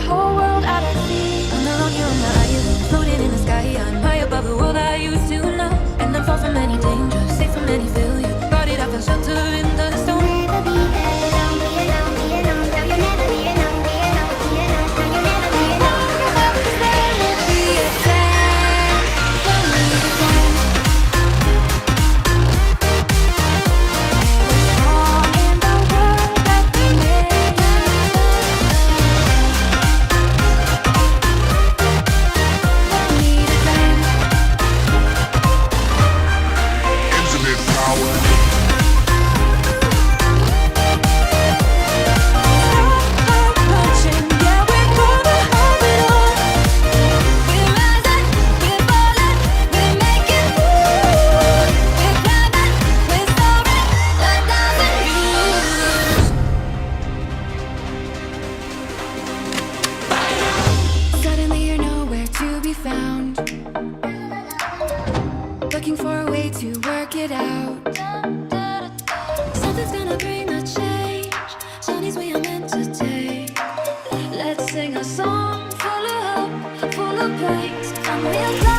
whole world out at sea. I'm no longer on the island, floating in the sky. I'm high above the world I used to know, and I'm far from any danger, safe from any failure. Brought it up and shelter in the storm. Never be alone, be alone, be alone. No, you'll never be alone, be alone, be alone. No, you'll never be alone. There will be a time when we begin. We're strong in the world that we made. Don't need a plan. Infinite power. Stop punching, yeah, we're gonna hold it on. We're rising, we're falling, we're making moves. We're climbing, we're soaring, 1,000 views. Suddenly you're nowhere to be found, looking for a way to work it out. Something's gonna bring the change. Johnny's way I'm meant to take. Let's sing a song full of hope, full of praise. I'm real.